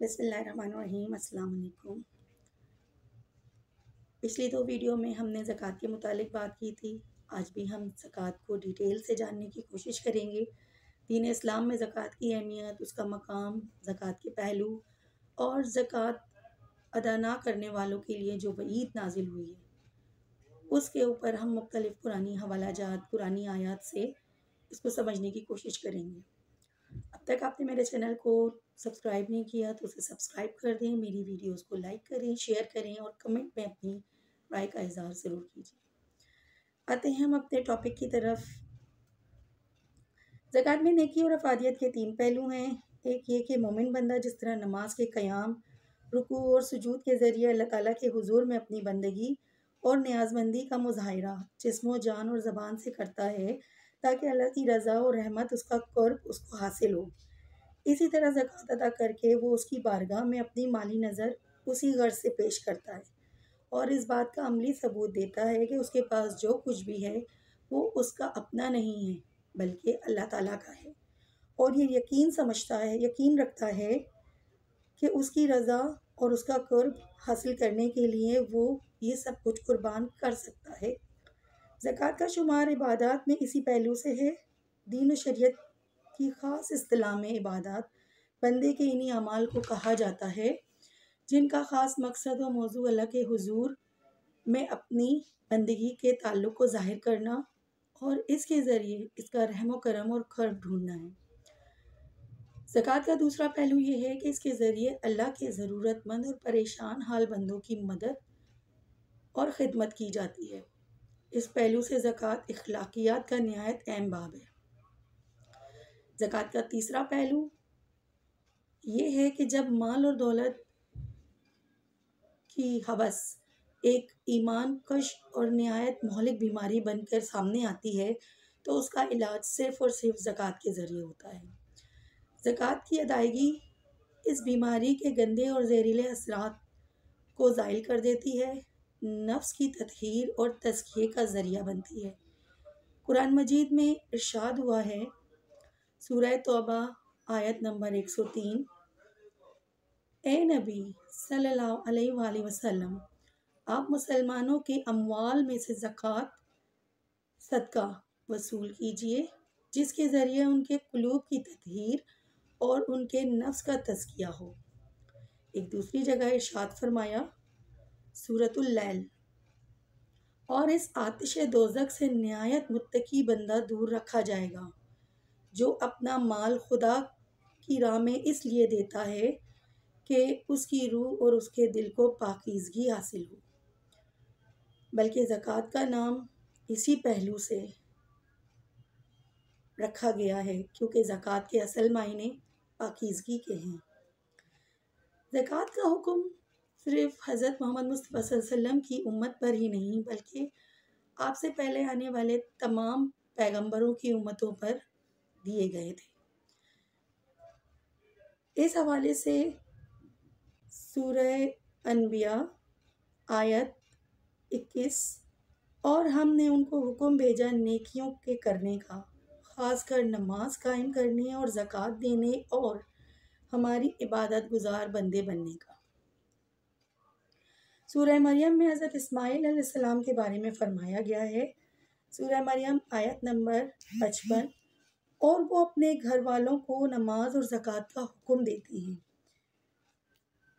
बिस्मिल्लाहिर्रहमानिर्रहीम। अस्सलाम वालेकुम। पिछली 2 वीडियो में हमने ज़कात के मुतालिक बात की थी। आज भी हम ज़कात को डिटेल से जानने की कोशिश करेंगे। दीन इस्लाम में ज़कात की अहमियत, उसका मकाम, ज़कात के पहलू और ज़कात अदा ना करने वालों के लिए जो वईद नाजिल हुई है, उसके ऊपर हम मुख्तलिफ़ कुरानी हवालाजात, कुरानी आयात से इसको समझने की कोशिश करेंगे। अब तक आपने मेरे चैनल को सब्सक्राइब नहीं किया तो उसे सब्सक्राइब कर दें, मेरी वीडियोस को लाइक करें, शेयर करें और कमेंट में अपनी राय का इज़हार ज़रूर कीजिए। आते हैं हम अपने टॉपिक की तरफ। ज़कात में नेकी और अफादियत के 3 पहलू हैं। एक ये कि मोमिन बंदा जिस तरह नमाज के क़याम, रुकू और सुजूद के ज़रिए अल्लाह ताला के हुजूर में अपनी बंदगी और न्याज़मंदी का मुज़ाहिरा जिस्म जान और ज़बान से करता है ताकि अल्लाह की रज़ा और रहमत, उसका क़ुर्ब उसको हासिल हो, इसी तरह ज़कात अदा करके वो उसकी बारगाह में अपनी माली नज़र उसी गर्ज से पेश करता है और इस बात का अमली सबूत देता है कि उसके पास जो कुछ भी है वो उसका अपना नहीं है बल्कि अल्लाह ताला का है, और ये यकीन रखता है कि उसकी रज़ा और उसका कुर्ब हासिल करने के लिए वो ये सब कुछ कुर्बान कर सकता है। ज़कात का शुमार इबादत में इसी पहलू से है। दीन व शरीयत की ख़ास इस्तिलाह में इबादत बंदे के इन्हीं अमाल को कहा जाता है जिनका ख़ास मकसद व मौजू अल्लाह के हुजूर में अपनी बंदगी के ताल्लुक़ को ज़ाहिर करना और इसके ज़रिए इसका रहम व करम और कर्ब ढूंढना है। ज़कात का दूसरा पहलू ये है कि इसके ज़रिए अल्लाह के ज़रूरतमंद और परेशान हाल बंदों की मदद और ख़िदमत की जाती है। इस पहलू से ज़कात इख़लाक़ियात का निहायत अहम बाब है। ज़कात का तीसरा पहलू ये है कि जब माल और दौलत की हवस एक ईमान कश और निहायत महलिक बीमारी बनकर सामने आती है तो उसका इलाज सिर्फ़ और सिर्फ ज़कात के ज़रिए होता है। ज़कात की अदायगी इस बीमारी के गंदे और ज़हरीले असरात को ज़ाइल कर देती है, नफ्स की तत्हीर और तज़किये का ज़रिया बनती है। कुरान मजीद में इरशाद हुआ है, सूरह तौबा आयत नंबर 103, ए नबी सल्लल्लाहु अलैहि वसल्लम, आप मुसलमानों के अम्वाल में से ज़कात सदका वसूल कीजिए जिसके ज़रिए उनके कुलूब की तत्हीर और उनके नफ्स का तज़किया हो। एक दूसरी जगह इरशाद फरमाया, सूरतुल लैल, और इस आतिश दोज़ख से निहायत मुत्तकी बंदा दूर रखा जाएगा जो अपना माल खुदा की राह में इसलिए देता है कि उसकी रूह और उसके दिल को पाकीज़गी हासिल हो। बल्कि ज़कात का नाम इसी पहलू से रखा गया है क्योंकि ज़कात के असल मायने पाकीज़गी के हैं। ज़कात का हुक्म सिर्फ़ हज़रत मोहम्मद मुस्तफ़ा सल्लल्लाहु अलैहि वसल्लम की उम्मत पर ही नहीं बल्कि आपसे पहले आने वाले तमाम पैगंबरों की उम्मतों पर दिए गए थे। इस हवाले से सूरह अनबिया आयत 21, और हमने उनको हुक्म भेजा नेकियों के करने का, ख़ासकर नमाज कायम करने और ज़कात देने और हमारी इबादत गुजार बंदे बनने का। सूरह मरियम में हज़रत इस्माईल अलैहिस्सलाम के बारे में फ़रमाया गया है, सूरह मरियम आयत नंबर 55, और वो अपने घर वालों को नमाज और ज़कात का हुक्म देती हैं।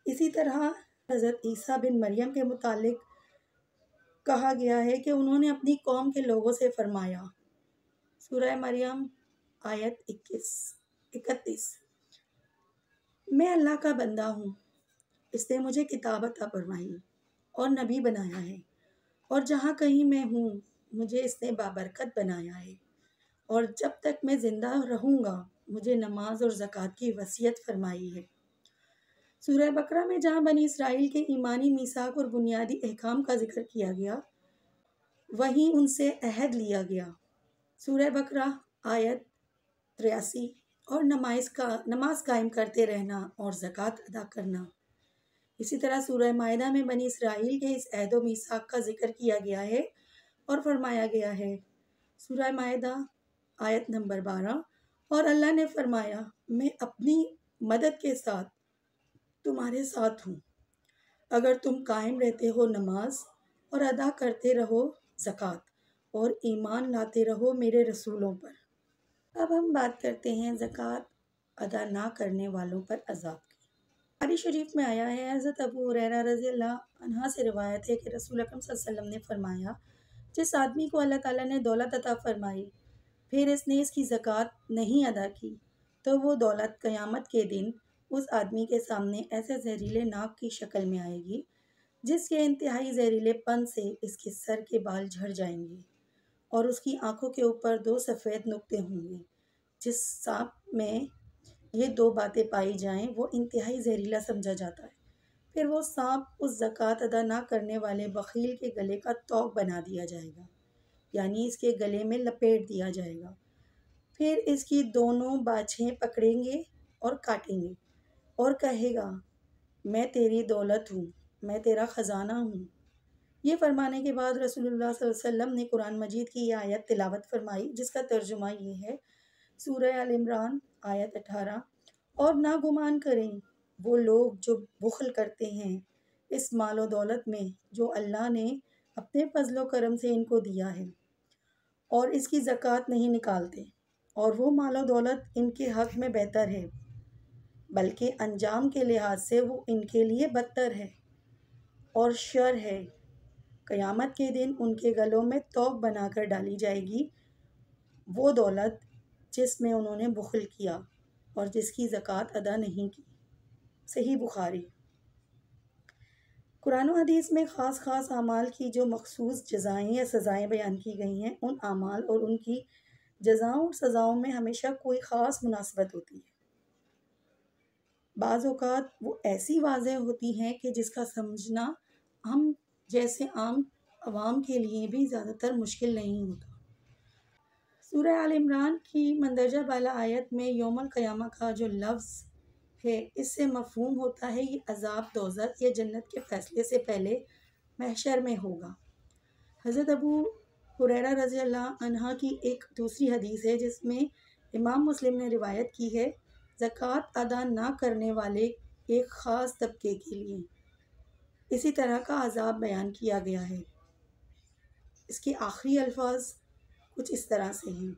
इसी तरह हज़रत ईसा बिन मरियम के मुतालिक कहा गया है कि उन्होंने अपनी कौम के लोगों से फ़रमाया, सूरह मरियम आयत 31, मैं अल्लाह का बंदा हूँ, इसने मुझे किताब अता फरमाई और नबी बनाया है, और जहाँ कहीं मैं हूँ मुझे इसने बाबरकत बनाया है, और जब तक मैं ज़िंदा रहूँगा मुझे नमाज और ज़कात की वसीयत फरमाई है। सूरह बकरा में जहाँ बनी इसराइल के ईमानी मीसाक और बुनियादी अहकाम का जिक्र किया गया वहीं उनसे अहद लिया गया। सूरह बकरा आयत 83, और नमाज कायम करते रहना और ज़कात अदा करना। इसी तरह सूरह मायदा में बनी इसराइल के इस अहद व मीसाक का जिक्र किया गया है और फरमाया गया है, सूरह मायदा आयत नंबर 12, और अल्लाह ने फरमाया, मैं अपनी मदद के साथ तुम्हारे साथ हूँ अगर तुम कायम रहते हो नमाज और अदा करते रहो ज़कात और ईमान लाते रहो मेरे रसूलों पर। अब हम बात करते हैं ज़कात अदा ना करने वालों पर अज़ाब की। बुखारी शरीफ में आया है, हज़रत अबू हुरैरा रज़ी अल्लाह अन्हा से रिवायत है कि रसूल अकरम सल्लल्लाहु अलैहि वसल्लम ने फरमाया, जिस आदमी को अल्लाह ताला ने दौलत अता फरमाई फिर इसने इसकी ज़कात नहीं अदा की तो वो दौलत क़यामत के दिन उस आदमी के सामने ऐसे जहरीले नाग की शक्ल में आएगी जिसके इंतहाई जहरीलेपन से इसके सर के बाल झड़ जाएंगे और उसकी आंखों के ऊपर 2 सफ़ेद नुक्ते होंगे। जिस सांप में ये 2 बातें पाई जाएं वो इंतहाई जहरीला समझा जाता है। फिर वो सांप उस ज़कात अदा ना करने वाले बखील के गले का तोक बना दिया जाएगा, यानी इसके गले में लपेट दिया जाएगा। फिर इसकी दोनों बाछें पकड़ेंगे और काटेंगे और कहेगा, मैं तेरी दौलत हूँ, मैं तेरा ख़जाना हूँ। ये फरमाने के बाद रसूलुल्लाह सल्लल्लाहु अलैहि वसल्लम ने कुरान मजीद की ये आयत तिलावत फरमाई जिसका तर्जुमा ये है, सूरह अल इमरान आयत 18, और ना गुमान करें वो लोग जो बुखल करते हैं इस मालो दौलत में जो अल्लाह ने अपने फजलो करम से इनको दिया है और इसकी ज़कात नहीं निकालते, और वो मालो दौलत इनके हक़ में बेहतर है, बल्कि अंजाम के लिहाज से वो इनके लिए बदतर है और शर है। क़यामत के दिन उनके गलों में तोक बनाकर डाली जाएगी, वो दौलत जिसमें उन्होंने बुखल किया और जिसकी ज़कात अदा नहीं की। सही बुखारी। कुरान और हदीस में ख़ास आमाल की जो मखसूस जज़ाएँ या सज़ाएँ बयान की गई हैं, उन आमाल और उनकी जज़ाओं और सज़ाओं में हमेशा कोई ख़ास मुनासबत होती है। बाज़ औक़ात वो ऐसी वाज़ेह होती हैं कि जिसका समझना हम जैसे आम अवाम के लिए भी ज़्यादातर मुश्किल नहीं होता। सूरह आल इमरान की मंदरजा बाला आयत में यौमुल क़यामा का जो लफ्ज़ है, इससे मफ़हूम होता है ये अज़ाब दोज़ख या जन्नत के फ़ैसले से पहले महशर में होगा। हज़रत अबू हुरैरा रज़ी अल्लाह अन्हा की एक दूसरी हदीस है जिसमें इमाम मुस्लिम ने रिवायत की है, ज़कात अदा ना करने वाले एक ख़ास तबके के लिए इसी तरह का अज़ाब बयान किया गया है। इसके आखिरी अल्फाज कुछ इस तरह से हैं,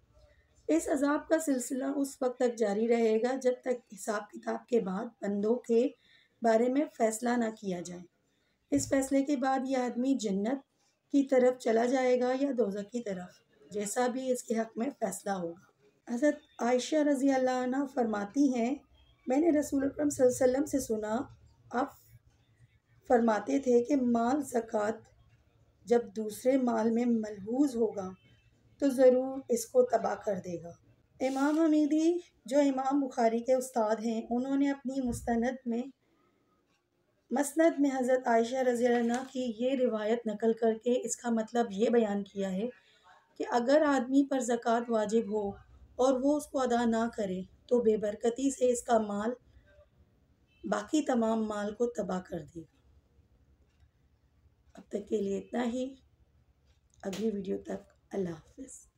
इस अज़ाब का सिलसिला उस वक्त तक जारी रहेगा जब तक हिसाब किताब के बाद बंदों के बारे में फ़ैसला ना किया जाए। इस फ़ैसले के बाद यह आदमी जन्नत की तरफ चला जाएगा या दोज़ख की तरफ, जैसा भी इसके हक़ में फ़ैसला होगा। हज़रत आयशा रज़ी अल्लाह अन्हा फरमाती हैं, मैंने रसूल अकरम सल्लल्लाहु अलैहि वसल्लम से सुना, आप फरमाते थे कि माल ज़कात जब दूसरे माल में मलहूज़ होगा तो ज़रूर इसको तबाह कर देगा। इमाम हमीदी जो इमाम बुखारी के उस्ताद हैं, उन्होंने अपनी मसनद में हज़रत आयशा रज़ी अल्लाह अन्हा की ये रिवायत नकल करके इसका मतलब ये बयान किया है कि अगर आदमी पर ज़कात वाजिब हो और वो उसको अदा ना करे तो बेबरकती से इसका माल बाकी तमाम माल को तबाह कर देगा। अब तक के लिए इतना ही, अगली वीडियो तक अल्लाह हाफ़िज़।